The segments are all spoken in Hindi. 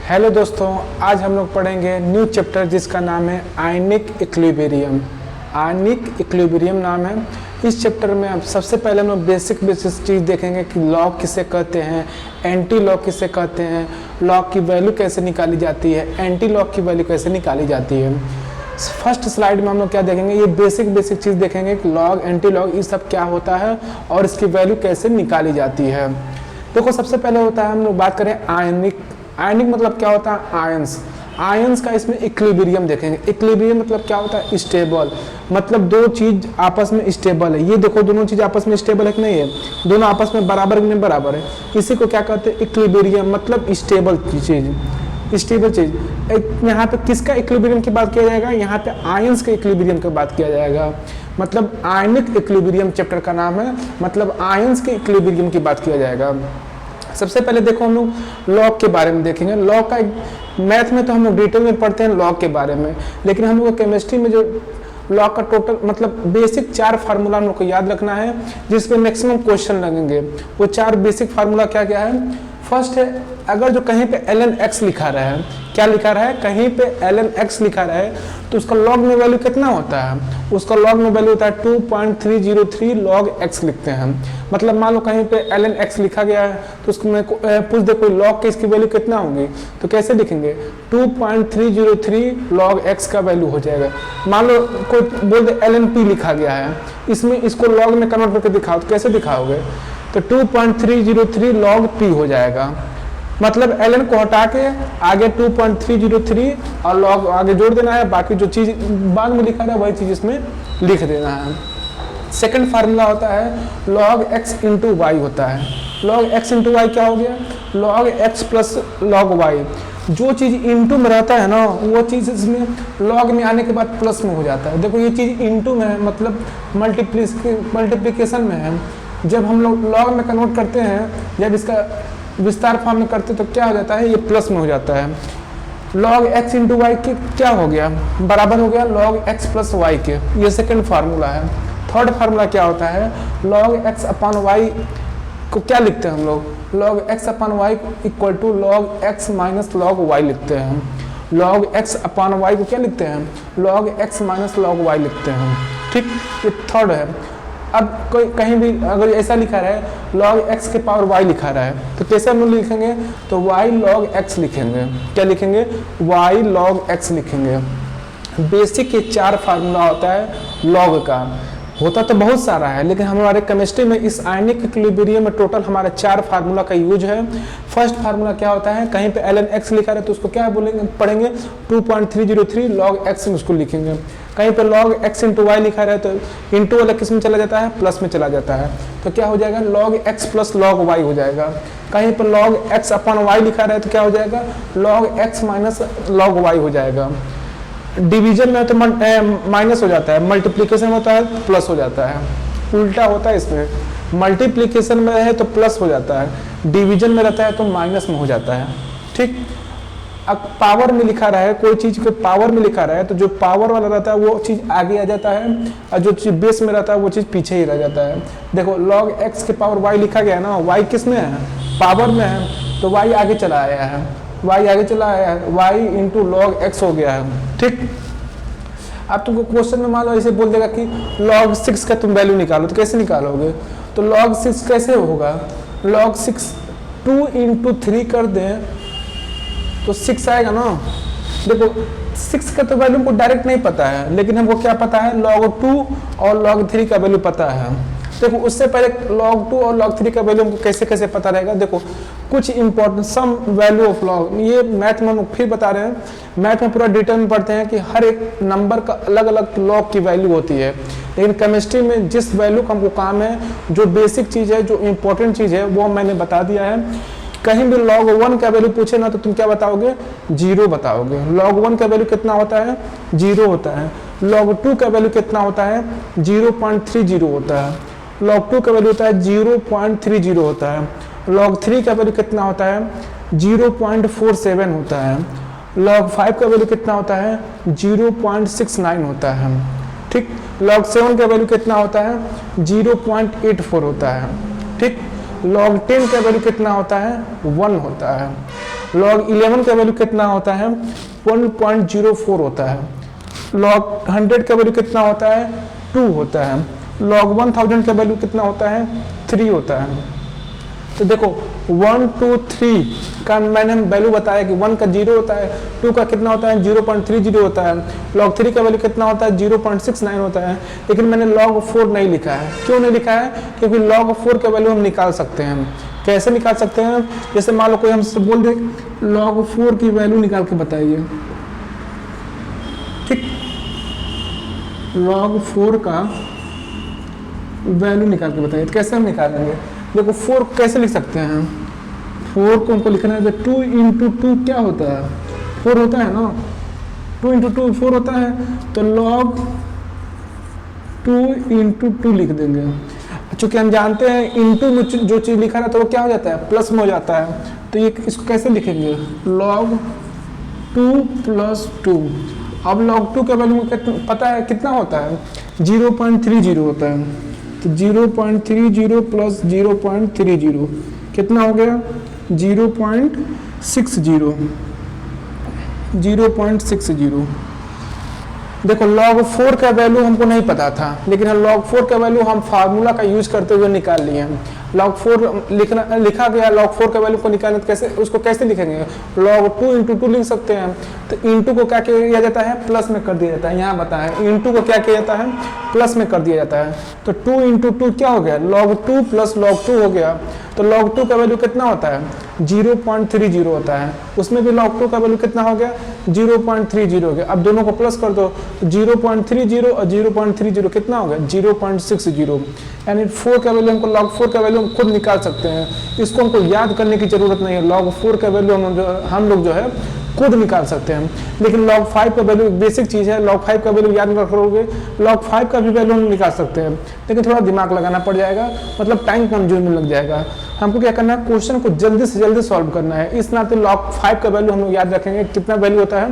हेलो दोस्तों, आज हम लोग पढ़ेंगे न्यू चैप्टर जिसका नाम है आयनिक इक्विलिब्रियम। आयनिक इक्विलिब्रियम नाम है। इस चैप्टर में अब सबसे पहले हम लोग बेसिक चीज़ देखेंगे कि लॉग किसे कहते हैं, एंटी लॉग किसे कहते हैं, लॉग की वैल्यू कैसे निकाली जाती है, एंटी लॉग की वैल्यू कैसे निकाली जाती है। फर्स्ट स्लाइड में हम लोग क्या देखेंगे, ये बेसिक चीज़ देखेंगे कि लॉग, एंटी लॉग ये सब क्या होता है और इसकी वैल्यू कैसे निकाली जाती है। देखो, सबसे पहले होता है हम लोग बात करें आयनिक। आयनिक मतलब क्या होता है, आयंस। आयंस का इसमें इक्विलिब्रियम देखेंगे। इक्विलिब्रियम मतलब क्या होता है, स्टेबल, मतलब दो चीज आपस में स्टेबल है। ये देखो, दोनों चीज आपस में स्टेबल है कि नहीं है, दोनों आपस में बराबर नहीं बराबर है, इसी को क्या कहते हैं, इक्विलिब्रियम, मतलब स्टेबल चीज, स्टेबल चीज। यहाँ पे किसका इक्विलिब्रियम की बात किया जाएगा, यहाँ पे आयंस के इक्विलिब्रियम की बात किया जाएगा। मतलब आयनिक इक्विलिब्रियम चैप्टर का नाम है, मतलब आयंस के इक्विलिब्रियम की बात किया जाएगा। सबसे पहले देखो, हम लोग लॉग के बारे में देखेंगे। लॉग का मैथ में तो हम लोग डिटेल में पढ़ते हैं लॉग के बारे में, लेकिन हम लोग केमिस्ट्री में जो लॉग का टोटल मतलब बेसिक 4 फार्मूला हम लोग को याद रखना है, जिसपे मैक्सिमम क्वेश्चन लगेंगे। वो 4 बेसिक फार्मूला क्या क्या है। फर्स्ट है, अगर जो कहीं पे ln x लिखा रहा है, क्या लिखा रहा है, कहीं पे ln x लिखा रहा है, तो उसका लॉग में वैल्यू कितना होता है, उसका लॉग में वैल्यू होता है 2.303 log x लिखते हैं। मतलब मान लो कहीं पे ln x लिखा गया है, तो उसको मैं पूछ दे कोई लॉग के इसकी वैल्यू कितना होगी, तो कैसे लिखेंगे, 2.303 log x का वैल्यू हो जाएगा। मान लो कोई बोल दे ln p लिखा गया है, इसमें इसको लॉग में कन्वर्ट करके दिखाओ, तो कैसे दिखाओगे, तो 2.303 log p हो जाएगा। मतलब ln को हटा के आगे 2.303 और log आगे जोड़ देना है, बाकी जो चीज बाद में लिखा है वही चीज इसमें लिख देना है। सेकंड फार्मूला होता है log x इंटू वाई होता है। log x इंटू वाई क्या हो गया, log x plus log y। जो चीज इंटू में रहता है ना, वो चीज इसमें लॉग में आने के बाद प्लस में हो जाता है। देखो, ये चीज इंटू में है, मतलब मल्टीप्लिकेशन में है। जब हम लोग लॉग में कन्वर्ट करते हैं, जब इसका विस्तार फॉर्म में करते तो क्या हो जाता है, ये प्लस में हो जाता है। log x इंटू वाई के क्या हो गया, बराबर हो गया log x प्लस वाई के। ये सेकंड फार्मूला है। थर्ड फार्मूला क्या होता है, log x अपॉन वाई को क्या लिखते हैं हम लोग, log x upon Y equal to log x minus log y लिखते हैं। log x अपॉन वाई को क्या लिखते हैं, log x minus log y लिखते हैं। ठीक, ये थर्ड है। अब कोई कहीं भी अगर ऐसा लिखा रहा है log x के पावर y लिखा रहा है, तो कैसे हम लोग लिखेंगे, तो y log x लिखेंगे। क्या लिखेंगे, y log x लिखेंगे। बेसिक ये 4 फार्मूला होता है लॉग का। होता तो बहुत सारा है, लेकिन हमारे केमिस्ट्री में इस आयनिक इक्विलिब्रियम में टोटल हमारे 4 फार्मूला का यूज है। फर्स्ट फार्मूला क्या होता है, कहीं पे ln x लिखा रहा है तो उसको क्या बोलेंगे, पढ़ेंगे 2.303 log x में उसको लिखेंगे। कहीं पे log x इंटू वाई लिखा रहा है तो इंटू वाला किस में चला जाता है, प्लस में चला जाता है, तो क्या हो जाएगा, log x plus log y हो जाएगा। कहीं पर log x अपॉन वाई लिखा रहा है तो क्या हो जाएगा, log x minus log y हो जाएगा। डिवीजन में तो माइनस हो जाता है, मल्टीप्लिकेशन होता है प्लस हो जाता है, उल्टा होता है इसमें। मल्टीप्लिकेशन में है तो प्लस हो जाता है, डिवीजन में रहता है तो माइनस में हो जाता है। ठीक, अब पावर में लिखा रहा है, कोई चीज को पावर में लिखा रहा है तो जो पावर वाला रहता है वो चीज आगे आ जाता है, और जो चीज बेस में रहता है वो चीज पीछे ही रह जाता है। देखो, log x के पावर y लिखा गया है ना, y किस में है, पावर में है, तो y आगे चला आया है, y आगे चला आया है, y इंटू log x हो गया है। ठीक, अब तुमको क्वेश्चन में मान लो ऐसे बोल देगा कि log 6 का तुम वैल्यू निकालो, तो कैसे निकालोगे, तो log 6 कैसे होगा, log 6 2 इंटू 3 कर दें तो 6 आएगा ना। देखो, 6 का तो वैल्यू हमको डायरेक्ट नहीं पता है, लेकिन हमको क्या पता है, log 2 और log 3 का वैल्यू पता है। देखो, उससे पहले log 2 और log 3 का वैल्यू हमको कैसे कैसे पता रहेगा। देखो, कुछ important sum value of log, ये मैथ में हम फिर बता रहे हैं, मैथ में पूरा डिटेल में पढ़ते हैं कि हर एक नंबर का अलग अलग log की वैल्यू होती है, लेकिन केमिस्ट्री में जिस वैल्यू का हमको काम है, जो बेसिक चीज़ है, जो इम्पोर्टेंट चीज़ है, वो मैंने बता दिया है। कहीं भी log 1 का वैल्यू पूछे ना तो तुम क्या बताओगे, 0 बताओगे। log 1 का वैल्यू कितना होता है, 0 होता है। log 2 का वैल्यू कितना होता है, 0.30 होता है। log 2 का वैल्यू होता है 0.30 होता है। log 3 का वैल्यू कितना होता है, 0.47 होता है। log 5 का वैल्यू कितना होता है, 0.69 होता है। ठीक, log 7 का वैल्यू कितना होता है, 0.84 होता है। ठीक, log 10 का वैल्यू कितना होता है, 1 होता है। log 11 का वैल्यू कितना होता है 1.04 होता है, log 100 का वैल्यू कितना होता है 2 होता है, log 1000 का वैल्यू कितना होता है 3 होता है। तो देखो 1 2 3 का मैंने वैल्यू बताया कि 1 का 0 होता है, 2 का कितना होता है 0.30 होता है, log 3 का वैल्यू कितना होता है 0.69 होता है, लेकिन मैंने log 4 नहीं लिखा है। क्यों नहीं लिखा है? क्योंकि log 4 का वैल्यू हम निकाल सकते हैं। कैसे निकाल सकते हैं? जैसे मान लो कोई हमसे बोल दे log 4 की वैल्यू निकाल के बताइए, ठीक, log 4 का वैल्यू निकाल के बताइए। तो कैसे हम निकालेंगे? देखो 4 कैसे लिख सकते हैं? 4 को हमको लिखना है 2 × 2 क्या होता है 4 होता है ना, 2 × 2 4 होता है, तो log 2 × 2 लिख देंगे। चूंकि हम जानते हैं इंटू में जो चीज़ लिखा है तो वो क्या हो जाता है प्लस में हो जाता है, तो ये इसको कैसे लिखेंगे log 2 + 2। अब log 2 का वैल्यू पता है कितना होता है 0.30 होता है, तो 0.30 + 0.30 कितना हो गया 0.60। देखो log 4 का वैल्यू हमको नहीं पता था, लेकिन log 4 का वैल्यू हम फार्मूला का यूज करते हुए निकाल लिए हैं। log 4 लिखा गया, log 4 का वैल्यू को निकालना, कैसे उसको कैसे लिखेंगे log 2 × 2 लिख सकते हैं। तो इंटू को क्या किया जाता है प्लस में कर दिया जाता है, यहाँ बताया इंटू को क्या किया जाता है प्लस में कर दिया जाता है। तो 2 × 2 क्या हो गया log 2 + log 2 हो गया। तो log 2 का वैल्यू कितना होता है 0.30 होता है, उसमें भी log 2 का वैल्यू कितना हो गया 0.30 हो गया। अब दोनों को प्लस कर दो तो 0.30 और 0.30 कितना हो गया 0.60, यानी 4 का वैल्यू हमको log 4 का वैल्यू हम खुद निकाल सकते हैं। इसको हमको याद करने की जरूरत नहीं है, log 4 का वैल्यू हम लोग जो है खुद निकाल सकते हैं। लेकिन log 5 का वैल्यू बेसिक चीज़ है, log 5 का वैल्यू याद रखोगे log 5 का भी वैल्यू हम निकाल सकते हैं, लेकिन थोड़ा दिमाग लगाना पड़ जाएगा, मतलब टाइम कंज्यूम में लग जाएगा। हमको क्या करना है क्वेश्चन को जल्दी से जल्दी सॉल्व करना है, इस नाते log 5 का वैल्यू हम लोग याद रखेंगे कितना वैल्यू होता है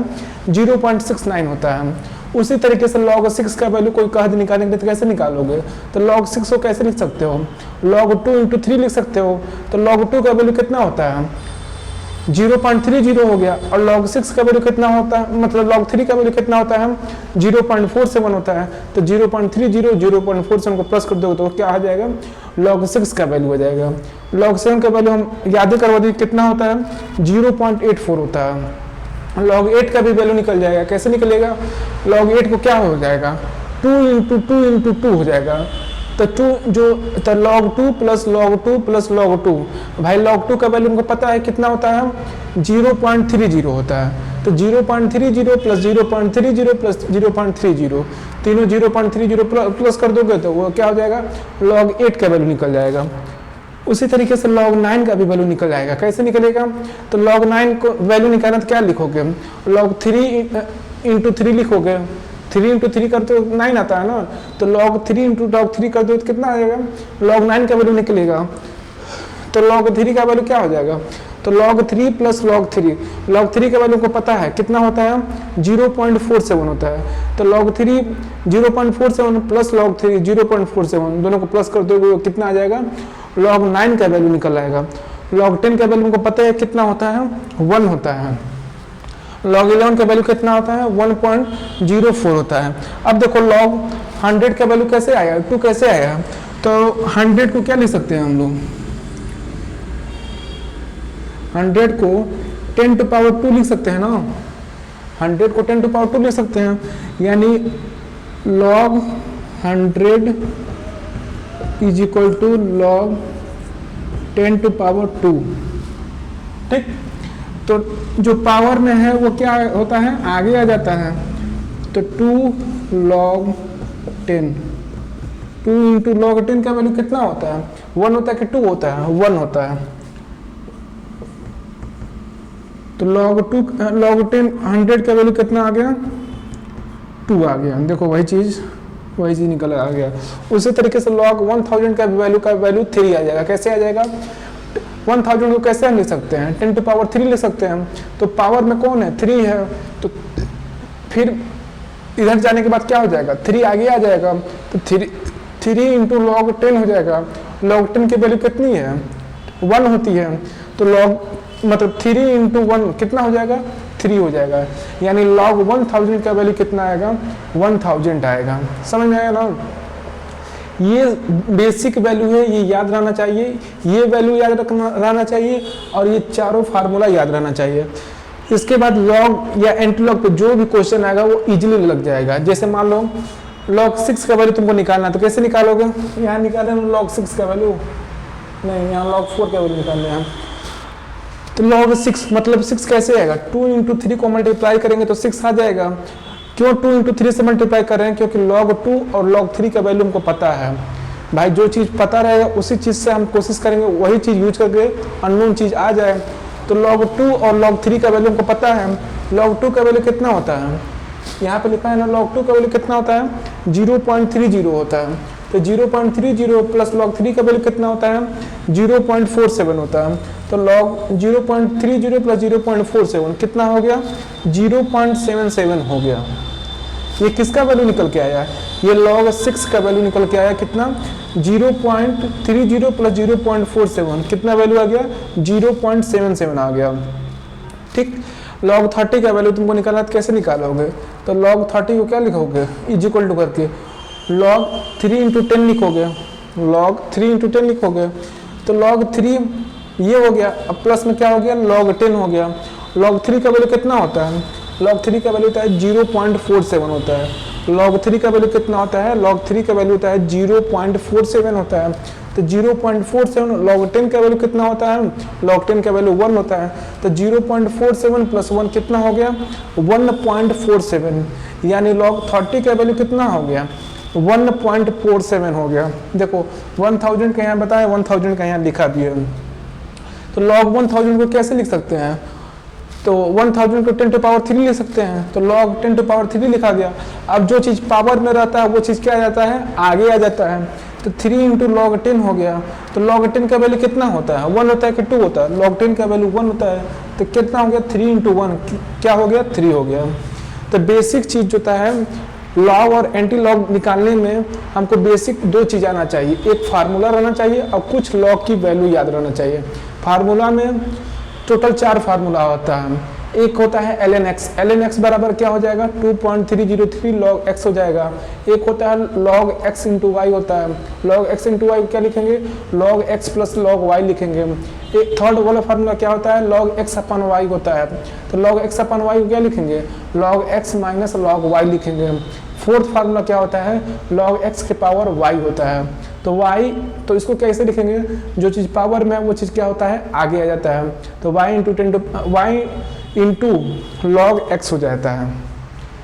0.69 होता है। उसी तरीके से log 6 का वैल्यू कोई कह दे निकालेंगे तो कैसे निकालोगे, तो log 6 को कैसे लिख सकते हो log 2 × 3 लिख सकते हो। तो log 2 का वैल्यू कितना होता है 0.30 हो गया, और log 6 का वैल्यू कितना होता है, मतलब log 3 का वैल्यू कितना होता है 0.47 होता है। तो 0.30 0.47 को प्लस कर दोगे तो क्या आ जाएगा log 6 का वैल्यू हो जाएगा। log 7 का वैल्यू हम याद करवा दें कितना होता है 0.84 होता है। log 8 का भी वैल्यू निकल जाएगा, कैसे निकलेगा log 8 को क्या हो जाएगा 2 × 2 × 2 हो जाएगा। तो log 2 + log 2 + log 2, भाई log 2 का वैल्यू हमको पता है कितना होता है 0.30 होता है। तो 0.30 + 0.30 + 0.30 तीनों 0.30 प्लस कर दोगे तो वो क्या हो जाएगा log 8 का वैल्यू निकल जाएगा। उसी तरीके से log 9 का भी वैल्यू निकल जाएगा, कैसे निकलेगा, तो log 9 को वैल्यू निकालना तो क्या लिखोगे log 3 × 3 लिखोगे, 3 × 3 करते हो 9 आता है ना, तो log 3 × log 3 कर दो तो कितना आ जाएगा log 9 का वैल्यू निकलेगा। तो log 3 का वैल्यू क्या हो जाएगा, तो log 3 + log 3, log 3 का वैल्यू को पता है कितना होता है 0.47 होता है। तो log 3 0.47 + log 3 0.47 दोनों को प्लस कर दोगे कितना आ जाएगा log 9 का वैल्यू निकल आएगा। log 10 का वैल्यू हमको पता है कितना होता है 1 होता है। log 11 का वैल्यू कितना होता है 1.04 होता है। अब देखो log 100 का वैल्यू कैसे आया 2 कैसे आया, तो 100 को क्या लिख सकते हैं हम लोग 100 को 10⁻² लिख सकते हैं ना, 100 को 10⁻² लिख सकते हैं, यानी log 100 = log 10⁻²। ठीक, तो जो पावर में है वो क्या होता है आगे आ जाता है, तो 2 log 10, 2 × log 10 का वैल्यू कितना होता है 1 होता है कि 2 होता है 1 होता है। तो log 10 100 का वैल्यू कितना आ गया 2 आ गया, देखो वही चीज़ निकल आ गया। उसी तरीके से log 1000 का वैल्यू 3 आ जाएगा, कैसे आ जाएगा 1000 को कैसे हम लिख सकते हैं 10⁻³ लिख सकते हैं, तो पावर में कौन है 3 है, तो फिर इधर जाने के बाद क्या हो जाएगा 3 आगे आ जाएगा, तो 3 × log 10 हो जाएगा। log 10 की वैल्यू कितनी है 1 होती है, तो log मतलब 3 इंटू 1 कितना हो जाएगा, 3 हो जाएगा, यानी log 1000 का वैल्यू कितना आएगा, 1000 आएगा। समझ में आया ना? ये बेसिक वैल्यू है, ये याद रहना चाहिए, ये वैल्यू याद रहना चाहिए, और ये चारों फार्मूला याद रहना चाहिए। इसके बाद लॉग या एंटी लॉग पे जो भी क्वेश्चन आएगा वो इजीली लग जाएगा। जैसे मान लो log 6 का वैल्यू तुमको निकालना, तो कैसे निकालोगे, यहाँ निकाले हम log 6 का वैल्यू, नहीं यहाँ log 4 का वैल्यू निकालने हैं। तो log 6 मतलब 6 कैसे आएगा, 2 इंटू 3 को मल्टीप्लाई करेंगे तो 6 आ जाएगा। क्यों 2 इंटू 3 से मल्टीप्लाई कर रहे हैं, क्योंकि log 2 और log 3 का वैल्यू हमको पता है। भाई जो चीज़ पता रहेगा उसी चीज़ से हम कोशिश करेंगे वही चीज़ यूज करके अननोन चीज़ आ जाए। तो log 2 और log 3 का वैल्यू हमको पता है। log 2 का वैल्यू कितना होता है, यहाँ पे लिखा है ना, log 2 का वैल्यू कितना होता है, 0.30 होता है। तो 0.30 प्लस log 3 का वैल्यू कितना होता है, 0.47 होता है। तो log 0.30 प्लस 0.47 कितना हो गया, 0.77 हो गया। ये किसका वैल्यू निकल के आया, ये log 6 का वैल्यू निकल के आया, कितना 0.30 प्लस 0.47 कितना वैल्यू आ गया, 0.77 आ गया। ठीक, log 30 का वैल्यू तुमको निकालना है, तो कैसे निकालोगे, तो log 30 को क्या लिखोगे, इज इक्वल टू करके log 3 इंटू 10 लिखोगे, log 3 इंटू 10 लिखोगे, तो log 3 ये हो गया, अब प्लस में क्या हो गया, log 10 हो गया। log 3 का वैल्यू कितना होता है, log 3 का वैल्यू होता है 0.47 होता है। log 3 का वैल्यू कितना होता है, log 3 का वैल्यू होता है 0.47 होता है। तो 0.47 log 10 का वैल्यू कितना होता है, log 10 का वैल्यू 1 होता है। तो 0.47 प्लस 1 कितना हो गया, 1.47, यानी log 30 का वैल्यू कितना हो गया, 1.47 हो गया। देखो 1000 का यहाँ बताया, 1000 का यहाँ लिखा भी है। तो log 1000 को कैसे लिख सकते हैं, तो 1000 को 10 टू पावर 3 लिख सकते हैं। तो log 10 टू पावर 3 लिखा गया। अब जो चीज़ पावर में रहता है वो चीज़ क्या आ जाता है, आगे आ जाता है। तो 3 इंटू log 10 हो गया। तो log 10 का वैल्यू कितना होता है, 1 होता है कि 2 होता है, log 10 का वैल्यू 1 होता है। तो कितना हो गया, 3 इंटू 1 क्या हो गया, 3 हो गया। तो बेसिक चीज़ जो होता है लॉग और एंटी लॉग निकालने में हमको बेसिक 2 चीज़ आना चाहिए, एक फार्मूला रहना चाहिए और कुछ लॉग की वैल्यू याद रहना चाहिए। फार्मूला में टोटल 4 फार्मूला होता है। एक होता है ln x बराबर क्या हो जाएगा, 2.303 log x हो जाएगा। एक होता है log x इंटू वाई होता है। log x इंटू वाई क्या लिखेंगे, log x plus log y लिखेंगे। एक थर्ड वाला फार्मूला क्या होता है, log x अपन y होता है। तो log x अपन y को क्या लिखेंगे, log x minus log y लिखेंगे। फोर्थ फार्मूला क्या होता है, log x के पावर y होता है। तो y, तो इसको कैसे लिखेंगे, जो चीज़ पावर में है वो चीज़ क्या होता है, आगे आ जाता है। तो y इंटू log x हो जाता है।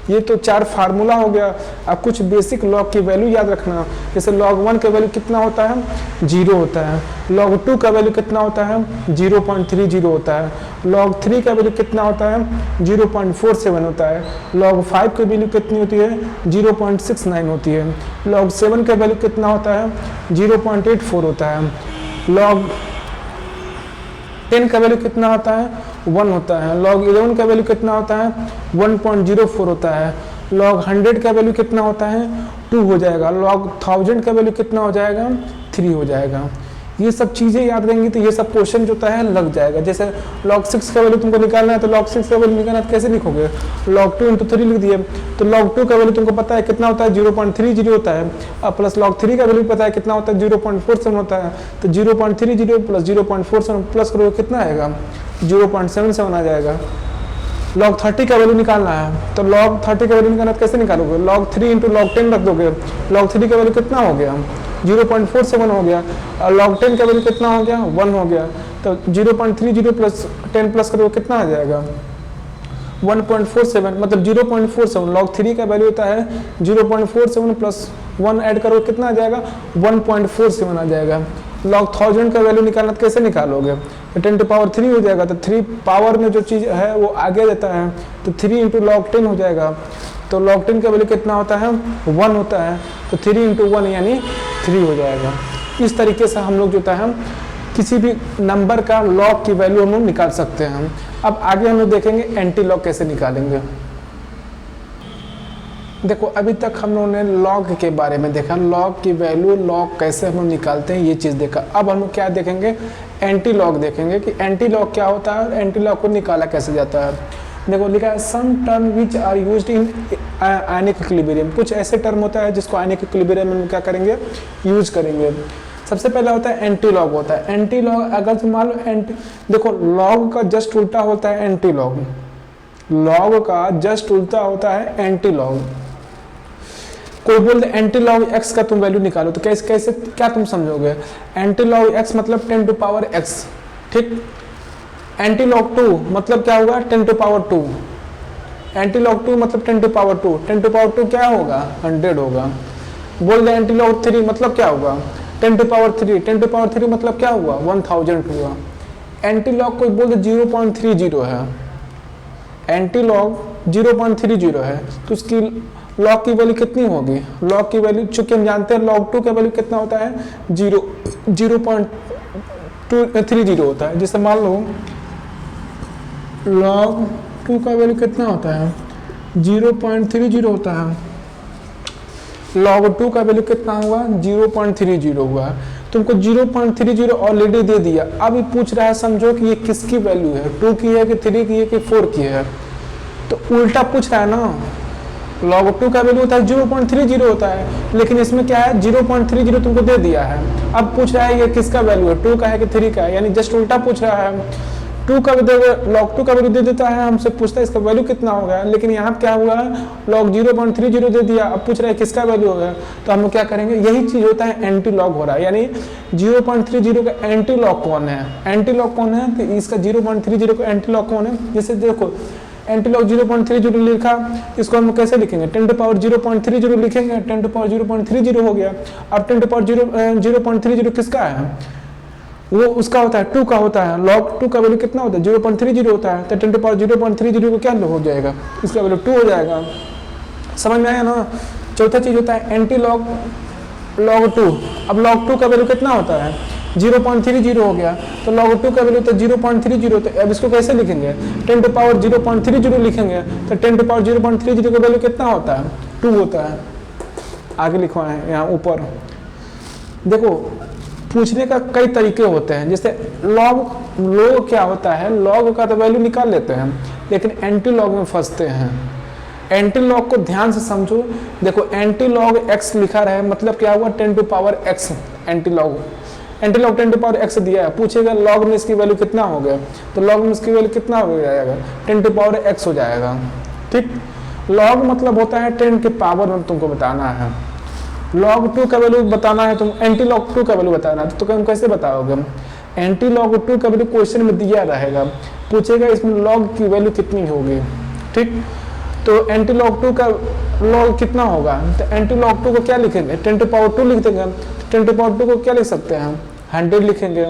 ये तो 4 फार्मूला हो गया। अब कुछ बेसिक log की वैल्यू याद रखना, जैसे log 1 का वैल्यू कितना होता है, 0 होता है। log 2 का वैल्यू कितना होता है, 0.30 होता है। log 3 का वैल्यू कितना होता है, 0.47 होता है। log 5 की वैल्यू कितनी होती है, 0.69 होती है। log 7 का वैल्यू कितना होता है, 0.84 होता है। log 10 का वैल्यू कितना होता है, 1 होता है। log 11 का वैल्यू कितना होता है, 1.04 होता है। log 100 का वैल्यू कितना होता है, 2 हो जाएगा। log 1000 का वैल्यू कितना हो जाएगा, 3 हो जाएगा। ये सब चीज़ें याद रहेंगी तो ये सब क्वेश्चन जो होता है लग जाएगा। जैसे log 6 का वैल्यू तुमको निकालना है, तो log 6 का वैल्यू निकालना है तो कैसे लिखोगे, log 2 इंटू 3 लिख दिए। तो log 2 का वैल्यू तुमको पता है कितना होता है, 0.30 होता है। अब प्लस log 3 का वैल्यू पता है कितना होता है, 0.47 होता है। तो 0.30 प्लस 0.47 प्लस करोगे कितना आएगा, 0.77 आ जाएगा। log 30 का वैल्यू निकालना है, तो log 30 का वैल्यू निकालना है तो कैसे निकालोगे, log 3 इंटू log 10 रख दोगे। log 3 का वैल्यू कितना हो गया, 0.47 हो गया। और log 10 का वैल्यू कितना हो गया, 1 हो गया। तो 0.30 प्लस 10 प्लस करोगे कितना आ जाएगा, 1.47, मतलब 0.47। log 3 का वैल्यू होता है 0.47 प्लस 1 ऐड करो कितना आ जाएगा, 1.47 आ जाएगा। log 1000 का वैल्यू निकालना तो कैसे निकालोगे, 10 टू पावर 3 हो जाएगा। तो 3 पावर में जो चीज़ है वो आगे रहता है, तो 3 इंटू log 10 हो जाएगा। तो log 10 का वैल्यू कितना होता है, 1 होता है। तो 3 इंटू 1 यानी 3 हो जाएगा। इस तरीके से हम लोग जो होता है किसी भी नंबर का log की वैल्यू हम लोग निकाल सकते हैं। अब आगे हम लोग देखेंगे एंटी लॉग कैसे निकालेंगे। देखो अभी तक हम लोगों ने लॉग के बारे में देखा, लॉग की वैल्यू, लॉग कैसे हम लोग निकालते हैं, ये चीज़ देखा। अब हम लोग क्या देखेंगे, एंटी लॉग देखेंगे कि एंटी लॉग क्या होता है और एंटी लॉग को निकाला कैसे जाता है। देखो लिखा है some term which are used in ionic equilibrium, कुछ ऐसे टर्म होता है जिसको आयनिक इक्विलिब्रियम में क्या करेंगे, यूज करेंगे। सबसे पहला होता है एंटी लॉग होता है। एंटी लॉग अगर तुम मान लो देखो लॉग का जस्ट उल्टा होता है एंटी लॉग, लॉग का जस्ट उल्टा होता है एंटी लॉग। कोई बोल दे एंटी लॉग एक्स का तुम वैल्यू निकालो तो कैसे कैसे क्या तुम समझोगे, एंटी लॉग एक्स मतलब 10 टू पावर एक्स, ठीक। एंटी लॉग 2 मतलब क्या होगा, 10 टू पावर 2। एंटी लॉग 2 मतलब 10 टू पावर 2, 10 टू पावर 2 क्या होगा, 100 होगा। बोल दे एंटी लॉग 3 मतलब क्या होगा, 10 टू पावर 3, 10 टू पावर 3 मतलब क्या हुआ, 1000 हुआ। एंटी लॉग कोई बोल दे 0.30 है, एंटी लॉग 0.30 है, तो उसकी लॉग की वैल्यू कितनी होगी, लॉग की वैल्यू चूंकि हम जानते हैं लॉग 2 का वैल्यू कितना होता है, 0.230 होता है। जैसे मान लो लॉग 2 का वैल्यू कितना होता है, 0.30 होता है। लॉग 2 का वैल्यू कितना हुआ, 0.30 हुआ। तुमको 0.30 ऑलरेडी दे दिया, अब ये पूछ रहा है समझो कि ये किसकी वैल्यू है, 2 की है कि 3 की है कि 4 की है, तो उल्टा पूछ रहा है ना। लॉग 2 का वैल्यू होता है 0.30 होता है, लेकिन इसमें क्या है 0.30 तुमको दे दिया है। अब पूछ रहा है ये किसका वैल्यू है, 2 का है कि 3 का है, यानी जस्ट उल्टा पूछ रहा है। 2 का लॉग 2 का वैल्यू दे देता है, हमसे पूछता है इसका वैल्यू कितना होगा, लेकिन यहाँ क्या हुआ है लॉग 0.30 दे दिया, अब पूछ रहा है किसका वैल्यू होगा, तो हम क्या करेंगे, यही चीज होता है एंटी लॉग हो रहा है। यानी 0.30 का एंटी लॉग कौन है, एंटी लॉग कौन है, तो इसका 0.30 का एंटी लॉग कौन है। जैसे देखो एंटी लॉग 0.30 लिखा, इसको हम कैसे लिखेंगे, 10 टू पावर 0.30 लिखेंगे, 10 टू पावर 0.30 हो गया। अब 10 टू पावर 0.30 किसका है, वो उसका होता है 2 का होता है। लॉग 2 का वैल्यू कितना होता है, 0.30 होता है, तो 10 टू पावर 0.30 को क्या हो जाएगा, इसका वैल्यू 2 हो जाएगा। समझ में आया ना। चौथा चीज होता है एंटी लॉग लॉग 2। अब लॉग 2 का वैल्यू कितना होता है, 0.30 हो गया, तो log 2 का वैल्यू तो 0.30, तो अब इसको कैसे लिखेंगे, 10 टू पावर 0.30 लिखेंगे, तो 10 टू पावर 0.30 का वैल्यू कितना होता है, 2 होता है। आगे लिखवा है यहाँ ऊपर। देखो पूछने का कई तरीके होते हैं, जैसे log क्या होता है, log का तो वैल्यू निकाल लेते हैं, लेकिन एंटी लॉग में फंसते हैं। एंटी लॉग को ध्यान से समझो। देखो एंटी लॉग x लिखा रहा है मतलब क्या हुआ, 10 to power x। Anti log 10 to power x दिया है, पूछेगा लॉग में इसकी वैल्यू कितना हो गया, तो लॉग में इसकी वैल्यू कितना हो जाएगा, 10 टू पावर x हो जाएगा, ठीक। लॉग मतलब होता है 10 के पावर में तुमको बताना है। लॉग 2 का वैल्यू बताना है, तुम एंटी लॉग 2 का वैल्यू बताना है, तो तुम कैसे बताओगे, एंटी लॉग 2 का वैल्यू क्वेश्चन में दिया रहेगा, पूछेगा इसमें लॉग की वैल्यू कितनी होगी, ठीक। तो एंटी लॉग 2 का लॉग कितना होगा, तो एंटी लॉग 2 को क्या लिखेंगे, 10 टू पावर 2 लिख देंगे। 10 टू पावर 2 को क्या लिख सकते हैं, 100 लिखेंगे।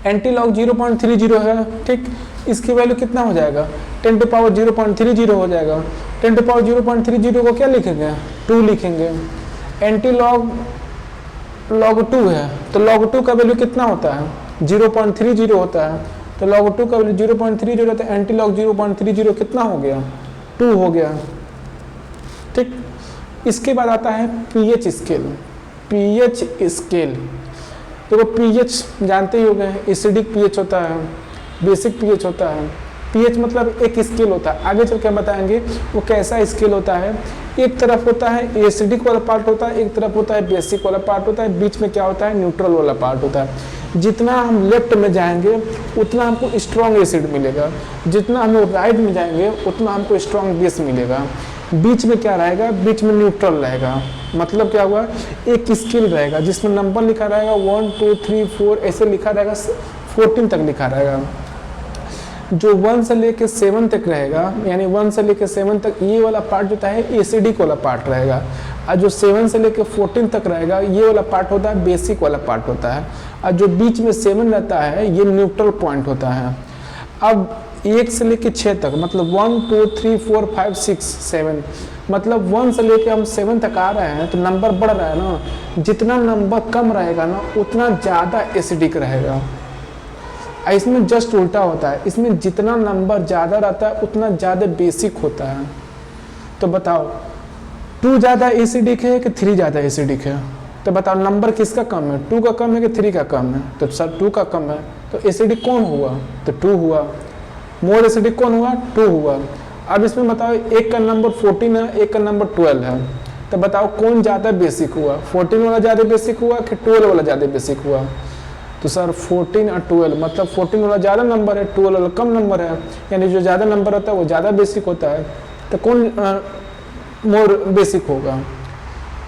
एंटी लॉग 0.30 है, ठीक, इसकी वैल्यू कितना हो जाएगा, 10 टू पावर 0.30 हो जाएगा। 10 टू पावर 0.30 को क्या लिखेंगे, 2 लिखेंगे। एंटी लॉग लॉग 2 है, तो लॉग 2 का वैल्यू कितना होता है, 0.30 होता है, तो लॉग 2 का वैल्यू 0.30 होता है, एंटी लॉग 0.30 कितना हो गया, 2 हो गया, ठीक। इसके बाद आता है पीएच स्केल। पीएच स्केल, देखो पीएच जानते ही होंगे, एसिडिक पीएच होता है, बेसिक पीएच होता है। पीएच मतलब एक स्केल होता है, आगे चल के बताएंगे वो कैसा स्केल होता है। एक तरफ होता है एसिडिक वाला पार्ट होता है, एक तरफ होता है बेसिक वाला पार्ट होता है, बीच में क्या होता है, न्यूट्रल वाला पार्ट होता है। जितना हम लेफ्ट में जाएंगे उतना हमको स्ट्रॉन्ग एसिड मिलेगा, जितना हम राइट में जाएंगे उतना हमको स्ट्रॉन्ग बेस मिलेगा। बीच में क्या रहेगा, बीच में न्यूट्रल रहेगा। मतलब क्या हुआ, एक स्केल रहेगा जिसमें नंबर लिखा रहेगा 1 2 3 4 ऐसे लिखा रहेगा, 14 तक लिखा रहेगा। जो 1 से लेके 7 तक रहेगा, यानी 1 से लेके 7 तक ये वाला पार्ट होता है एसिडिक वाला पार्ट रहेगा, और जो 7 से लेके 14 तक रहेगा ये वाला पार्ट होता है बेसिक वाला पार्ट होता है, और जो बीच में 7 रहता है ये न्यूट्रल पॉइंट होता है। अब 1 से लेके 6 तक मतलब 1 2 3 4 5 6 7, मतलब 1 से लेके हम 7 तक आ रहे हैं तो नंबर बढ़ रहा है ना। जितना नंबर कम रहेगा ना उतना ज़्यादा एसिडिक रहेगा। इसमें जस्ट उल्टा होता है, इसमें जितना नंबर ज़्यादा रहता है उतना ज़्यादा बेसिक होता है। तो बताओ 2 ज़्यादा एसिडिक है कि 3 ज़्यादा एसिडिक है? तो बताओ नंबर किसका कम है, 2 का कम है कि 3 का कम है? तो सर 2 का कम है, तो एसिडिक कौन हुआ? तो 2 हुआ। मोर एसिडिक कौन हुआ? 2 हुआ। अब इसमें बताओ एक का नंबर 14 है, एक का नंबर 12 है, तो बताओ कौन ज़्यादा बेसिक हुआ? 14 वाला ज़्यादा बेसिक हुआ कि 12 वाला ज़्यादा बेसिक हुआ? तो सर 14 और 12 मतलब 14 वाला ज़्यादा नंबर है, 12 वाला कम नंबर है, यानी जो ज़्यादा नंबर होता है वो ज़्यादा बेसिक होता है। तो कौन मोर बेसिक होगा?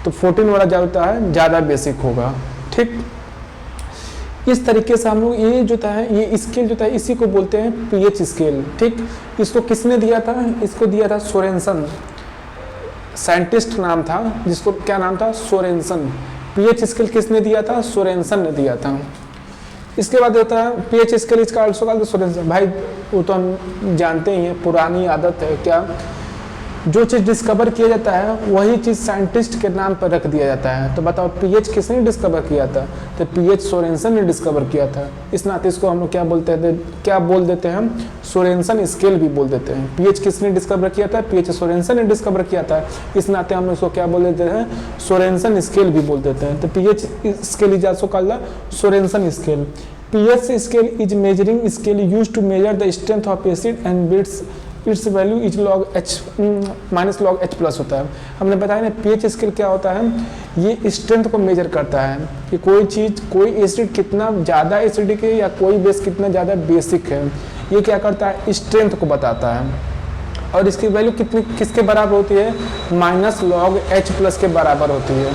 तो 14 वाला ज़्यादा होता है, ज़्यादा बेसिक होगा। ठीक, इस तरीके से हम लोग ये जो था ये स्केल जो था इसी को बोलते हैं पीएच स्केल। ठीक, इसको किसने दिया था? इसको दिया था सोरेनसन, साइंटिस्ट नाम था जिसको क्या नाम था? सोरेनसन। पीएच स्केल किसने दिया था? सोरेनसन ने दिया था। इसके बाद होता है पीएच स्केल इसका आल्सो कॉल्ड सोरेनसन। भाई वो तो हम जानते ही हैं, पुरानी आदत है क्या, जो चीज़ डिस्कवर किया जाता है वही चीज़ साइंटिस्ट के नाम पर रख दिया जाता है। तो बताओ पीएच किसने डिस्कवर किया था? तो पीएच सोरेनसन ने डिस्कवर किया था। इस नाते इसको हम लोग क्या बोलते थे, क्या बोल देते हैं हम? सोरेनसन स्केल भी बोल देते हैं। पीएच किसने डिस्कवर किया था? पीएच सोरेनसन ने डिस्कवर किया था। इस नाते हम इसको क्या बोल देते हैं? सोरेनसन स्केल भी बोल देते हैं। तो pH scale is also called Sorensen scale. pH scale is measuring scale used to measure the strength of acid and its value is log H minus log H plus होता है। हमने बताया ना pH स्केल क्या होता है, ये स्ट्रेंथ को मेजर करता है कि कोई चीज़, कोई एसिड कितना ज़्यादा एसिडिक है या कोई बेस कितना ज़्यादा बेसिक है। ये क्या करता है? स्ट्रेंथ को बताता है। और इसकी वैल्यू कितनी किसके बराबर होती है? माइनस log H प्लस के बराबर होती है।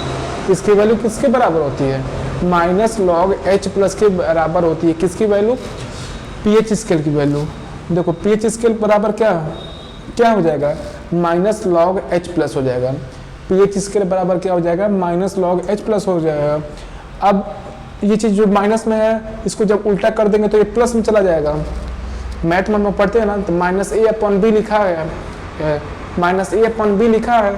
इसकी वैल्यू किसके बराबर होती है? माइनस log H प्लस के बराबर होती है। किसकी वैल्यू? पीएच स्केल की वैल्यू। देखो पीएच स्केल बराबर क्या हो जाएगा? माइनस log H प्लस हो जाएगा। पीएच स्केल बराबर क्या हो जाएगा? माइनस log H प्लस हो जाएगा। अब ये चीज़ जो माइनस में है इसको जब उल्टा कर देंगे तो ये प्लस में चला जाएगा। मैथ में हम पढ़ते हैं ना, तो माइनस ए अपॉन बी लिखा है, माइनस ए अपॉन बी लिखा है,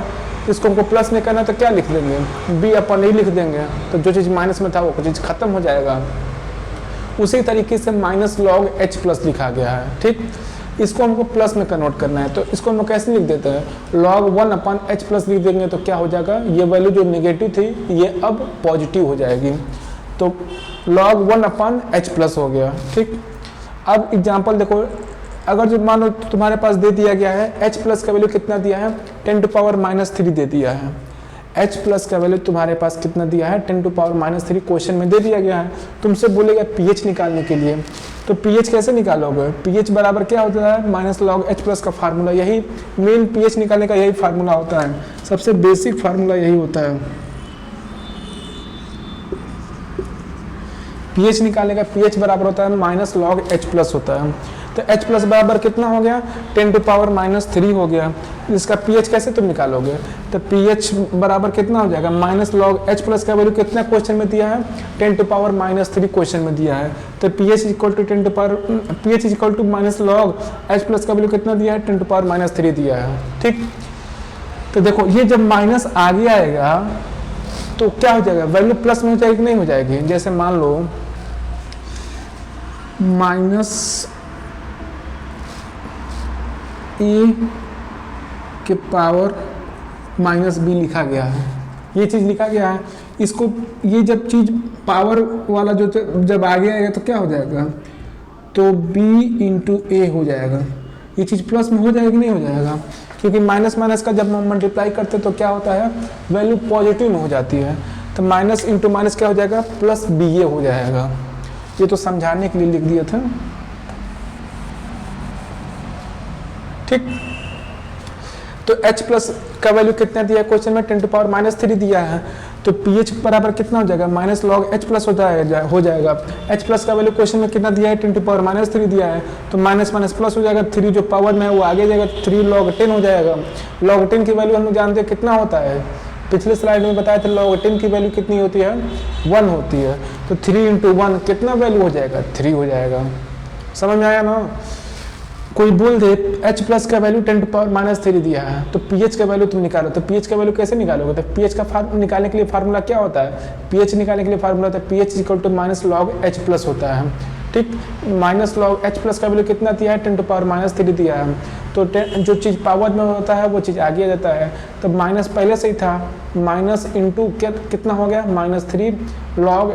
इसको हमको प्लस में करना है तो क्या लिख देंगे? बी अपॉन ए लिख देंगे। तो जो चीज़ माइनस में था वो चीज़ खत्म हो जाएगा। उसी तरीके से माइनस log H प्लस लिखा गया है। ठीक, इसको हमको प्लस में कन्वर्ट करना है, तो इसको हम कैसे लिख देते हैं? log 1 अपॉन H प्लस लिख देंगे तो क्या हो जाएगा? ये वैल्यू जो नेगेटिव थी ये अब पॉजिटिव हो जाएगी। तो log 1 अपॉन H प्लस हो गया। ठीक, अब एग्जाम्पल देखो, अगर जो मानो तुम्हारे पास दे दिया गया है H प्लस का वैल्यू कितना दिया है? 10⁻³ दे दिया है। H प्लस का वैल्यू तुम्हारे पास कितना दिया है? 10⁻³ क्वेश्चन में दे दिया गया है। तुमसे बोलेगा pH निकालने के लिए, तो pH कैसे निकालोगे? pH बराबर क्या होता है? माइनस log H प्लस का फार्मूला, यही मेन pH निकालने का यही फार्मूला होता है, सबसे बेसिक फार्मूला यही होता है। pH निकालने का pH बराबर होता है माइनस log H प्लस होता है। तो H प्लस बराबर कितना हो गया? 10⁻³ हो गया। इसका pH कैसे तुम निकालोगे? तो pH बराबर कितना हो जाएगा? माइनस log H प्लस का वैल्यू कितना क्वेश्चन में दिया है? 10⁻³ क्वेश्चन में दिया है। तो pH equal to minus log H plus का वैल्यू कितना दिया है? 10⁻³ दिया है। ठीक, तो देखो ये जब माइनस आगे आएगा तो क्या हो जाएगा? वैल्यू प्लस में हो जाएगी कि नहीं हो जाएगी? जैसे मान लो माइनस ए के पावर माइनस बी लिखा गया है, ये चीज़ लिखा गया है। इसको ये जब चीज़ पावर वाला जो जब आगे आएगा तो क्या हो जाएगा? तो b इंटू ए हो जाएगा। ये चीज़ प्लस में हो जाएगा कि नहीं हो जाएगा? क्योंकि माइनस माइनस का जब हम मल्टीप्लाई करते हैं तो क्या होता है? वैल्यू पॉजिटिव में हो जाती है। तो माइनस इंटू माइनस क्या हो जाएगा? प्लस बी ए हो जाएगा। ये तो समझाने के लिए लिख दिया था। ठीक, तो H प्लस का वैल्यू कितना दिया है क्वेश्चन में? 10⁻³ दिया है। तो pH बराबर कितना हो जाएगा? माइनस log H प्लस हो जाएगा। H प्लस का वैल्यू क्वेश्चन में कितना दिया है? 10⁻³ दिया है। तो माइनस माइनस प्लस हो जाएगा, 3 जो पावर में है वो आगे जाएगा, 3 log 10 हो जाएगा। log 10 की वैल्यू हम लोग जानते हैं कितना होता है, पिछले स्लाइड में बताया था log 10 की वैल्यू कितनी होती है? 1 होती है। तो 3 इंटू 1 कितना वैल्यू हो जाएगा? 3 हो जाएगा। समझ में आया ना? कोई बोल दे H प्लस का वैल्यू 10⁻³ दिया है तो pH का वैल्यू तुम निकालो। तो pH का वैल्यू कैसे निकालोगे? तो pH का निकालने के लिए फार्मूला क्या होता है? pH निकालने के लिए फार्मूला होता है pH equal to minus log H plus होता है। ठीक। माइनस लॉग एच प्लस का वैल्यू कितना दिया है, 10 टू पावर माइनस 3 दिया है, तो जो चीज़ पावर में होता है वो चीज़ आगे आ जाता है। तो माइनस पहले से ही था, माइनस इंटू कितना हो गया, -3 लॉग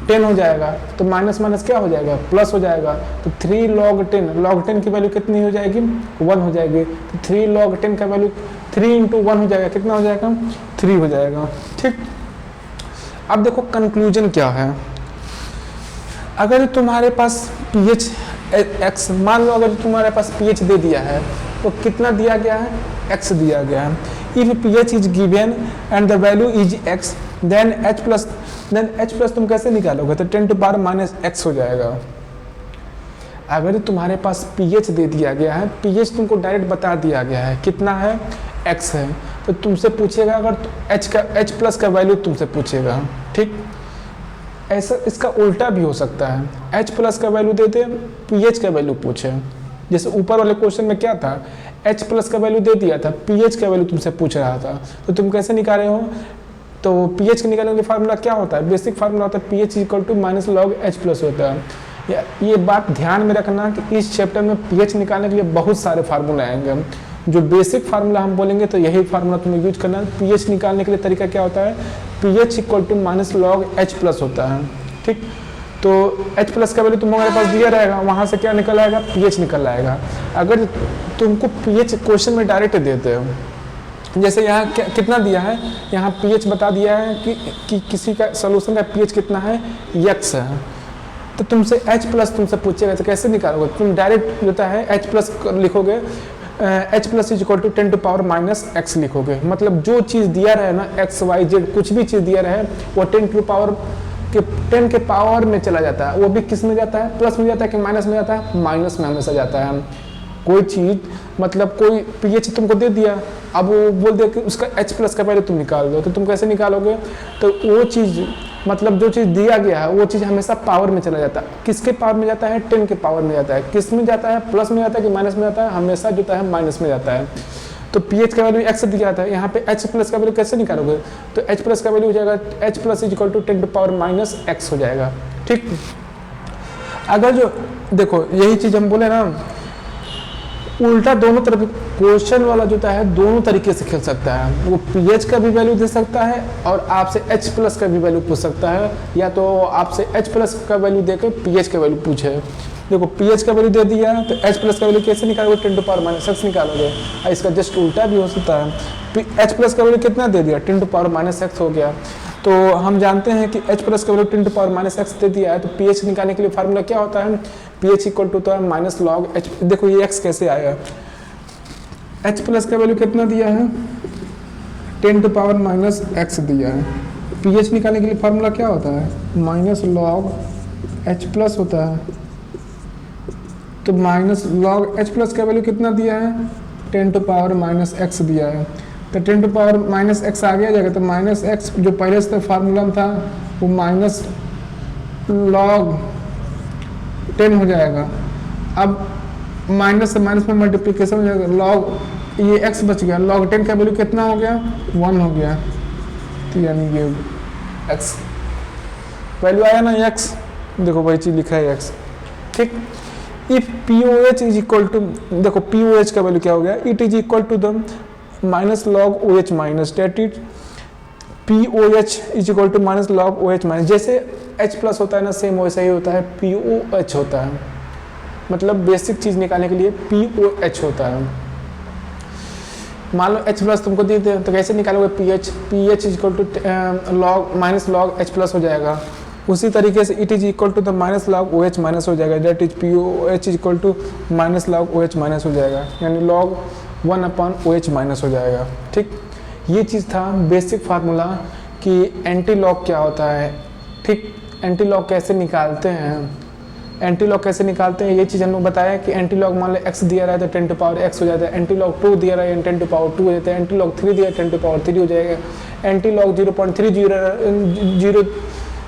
10 हो जाएगा, तो माइनस माइनस क्या हो जाएगा, प्लस हो जाएगा। तो 3 लॉग 10 की वैल्यू कितनी हो जाएगी, 1 हो जाएगी। तो 3 लॉग 10 का वैल्यू 3 इंटू 1 हो जाएगा, कितना हो जाएगा, 3 हो जाएगा। ठीक। अब देखो कंक्लूजन क्या है। अगर तुम्हारे पास pH x, मान लो अगर तुम्हारे पास pH दे दिया है तो कितना दिया गया है, x दिया गया है। If pH is given and the value is x, then h plus तुम कैसे निकालोगे, तो 10 टू पावर माइनस x हो जाएगा। अगर तुम्हारे पास pH दे दिया गया है, pH तुमको डायरेक्ट बता दिया गया है कितना है, x है, तो तुमसे पूछेगा अगर h प्लस का वैल्यू तुमसे पूछेगा। ठीक। ऐसा इसका उल्टा भी हो सकता है, h प्लस का वैल्यू देते pH का वैल्यू पूछे। जैसे ऊपर वाले क्वेश्चन में क्या था, h प्लस का वैल्यू दे दिया था, pH का वैल्यू तुमसे पूछ रहा था, तो तुम कैसे निकाले हो, तो pH के निकालने के लिए फार्मूला क्या होता है, बेसिक फार्मूला होता है pH equal to minus log h plus होता है। ये बात ध्यान में रखना कि इस चैप्टर में pH निकालने के लिए बहुत सारे फार्मूले आएंगे। जो बेसिक फार्मूला हम बोलेंगे तो यही फार्मूला तुम्हें यूज करना है। pH निकालने के लिए तरीका क्या होता है, pH equal to minus log h plus होता है। ठीक। तो h प्लस का वैल्यू तुम्हारे पास दिया रहेगा, वहाँ से क्या निकल आएगा, pH निकल आएगा। अगर तुमको pH क्वेश्चन में डायरेक्ट देते हो, जैसे यहाँ कितना दिया है, यहाँ pH बता दिया है कि किसी का सोल्यूशन का pH कितना है, x है, तो तुमसे h प्लस तुमसे पूछेगा तो कैसे निकालोगे, तुम डायरेक्ट जो है h प्लस लिखोगे, h plus is equal to 10 to power minus x लिखोगे। मतलब जो चीज़ दिया रहे ना, x y z कुछ भी चीज़ दिया रहे वो 10 के पावर में चला जाता है। वो भी किस में जाता है, प्लस में जाता है कि माइनस में जाता है, माइनस में हमेशा जाता है। कोई चीज़ मतलब कोई pH तुमको दे दिया, अब वो बोल दे कि उसका h प्लस का वैल्यू तुम निकाल दो, तो तुम कैसे निकालोगे, तो वो चीज़ मतलब जो चीज़ दिया गया है वो चीज़ हमेशा पावर में चला जाता है। किसके पावर में जाता है, 10 के पावर में जाता है। किस में जाता है, प्लस में जाता है कि माइनस में जाता है, हमेशा जो है माइनस में जाता है। तो pH का वैल्यू x दिया था, यहाँ पे h प्लस का वैल्यू कैसे निकालोगे, तो h प्लस का वैल्यू हो जाएगा h plus is equal to 10 to power minus x हो जाएगा। ठीक। अगर जो देखो यही चीज़ हम बोले ना, उल्टा दोनों तरफ क्वेश्चन वाला जो है दोनों तरीके से खेल सकता है। वो pH का भी वैल्यू दे सकता है और आपसे h प्लस का भी वैल्यू पूछ सकता है, या तो आपसे h प्लस का वैल्यू देकर pH का वैल्यू पूछे। देखो pH का वैल्यू दे दिया तो h प्लस का वैल्यू कैसे निकालोगे, 10 टू पावर माइनस x निकालोगे। और इसका जस्ट उल्टा भी हो सकता है, h प्लस का वैल्यू कितना दे दिया, 10 टू पावर माइनस x हो गया। तो हम जानते हैं कि h प्लस का value 10 to power minus x दे दिया है, तो pH निकालने के लिए फार्मूला क्या होता है, pH इक्वल टू तो है माइनस लॉग h। देखो ये x कैसे आया, h प्लस का वैल्यू कितना दिया है, 10 टू पावर माइनस x दिया है। pH निकालने के लिए फार्मूला क्या होता है, माइनस लॉग h प्लस होता है। तो माइनस लॉग h प्लस का वैल्यू कितना दिया है, 10 टू पावर माइनस x दिया है। तो 10 टू पावर माइनस x आ गया जाएगा, तो माइनस x जो पहले से फार्मूला में था वो माइनस लॉग 10 हो जाएगा। अब माइनस से माइनस में मल्टीप्लिकेशन हो जाएगा, लॉग ये x बच गया, लॉग 10 का वैल्यू कितना हो गया, 1 हो गया। तो यानी ये x वैल्यू आया ना x, देखो वही चीज़ लिखा है x। ठीक। If POH is equal to, देखो POH का वैल्यू क्या हो गया, it is equal to the minus log OH minus, that it POH is equal to minus log OH minus. जैसे H प्लस होता है ना, सेम वैसा ही होता है POH होता है। मतलब बेसिक चीज़ निकालने के लिए POH होता है। मान लो H प्लस तुमको दे दे तो कैसे निकालोगे PH is equal to log minus log H plus हो जाएगा। उसी तरीके से it is equal to the minus log OH minus हो जाएगा, that is POH is equal to minus log OH minus हो जाएगा, यानी लॉग 1 अपॉन OH माइनस हो जाएगा। ठीक। ये चीज़ था बेसिक फार्मूला कि एंटी लॉग क्या होता है। ठीक। एंटी लॉग कैसे निकालते हैं, एंटी लॉग कैसे निकालते हैं ये चीज़ हम लोग बताया कि एंटी लॉग मान लो x दिया रहा है तो 10 टू पावर x हो जाता है, एंटी लॉग 2 दिया रहा है 10 टू पावर 2 हो जाता है, एंटी लॉग 3 दिया 10 टू पावर 3 हो जाएगा, एंटी लॉग 0.30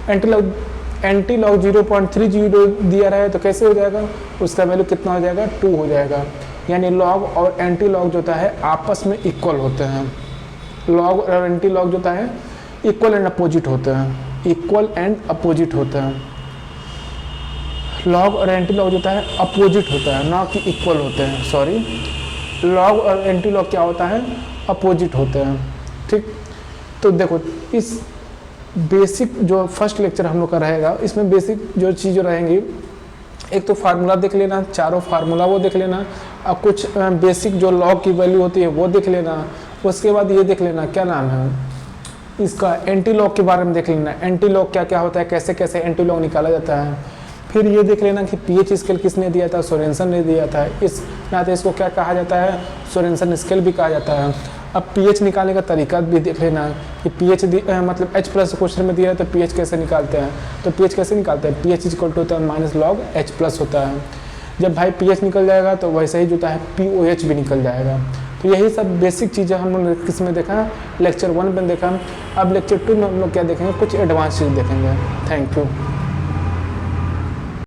एंटी लॉग 0.30 दिया रहा है तो कैसे हो जाएगा, उसका वैल्यू कितना हो जाएगा, 2 हो जाएगा। यानी लॉग और एंटी लॉग जो है आपस में इक्वल होते हैं। लॉग और एंटी लॉग जो है इक्वल एंड अपोजिट होते हैं, इक्वल एंड अपोजिट होते हैं। लॉग और एंटी लॉग जो होता है अपोजिट होता है, ना कि इक्वल होते हैं। सॉरी, लॉग और एंटी लॉग क्या होता है, अपोजिट होते हैं। ठीक, तो देखो इस बेसिक जो फर्स्ट लेक्चर हम लोग का रहेगा, इसमें बेसिक जो चीज़ें रहेंगी, एक तो फार्मूला देख लेना, चारों फार्मूला वो देख लेना, और कुछ बेसिक जो लॉग की वैल्यू होती है वो देख लेना। उसके बाद ये देख लेना क्या नाम है इसका, एंटी लॉग के बारे में देख लेना, एंटी लॉग क्या क्या होता है, कैसे कैसे एंटी लॉग निकाला जाता है। फिर ये देख लेना कि पीएच स्केल किसने दिया था, सोरेनसन ने दिया था। इस नाते इसको क्या कहा जाता है, सोरेनसन स्केल भी कहा जाता है। अब पीएच निकालने का तरीका भी देख लेना कि पीएच मतलब H प्लस क्वेश्चन में दिया है तो पीएच कैसे निकालते हैं। तो पीएच कैसे निकालते हैं, पीएच इक्वल टू होता है माइनस लॉग H प्लस होता है। जब भाई पीएच निकल जाएगा तो वैसे ही जो होता है पीओएच भी निकल जाएगा। तो यही सब बेसिक चीज़ें हम लोग किसमें देखा, लेक्चर 1 में देखा। अब लेक्चर 2 में हम लोग क्या देखेंगे, कुछ एडवांस चीज़ देखेंगे। Thank you.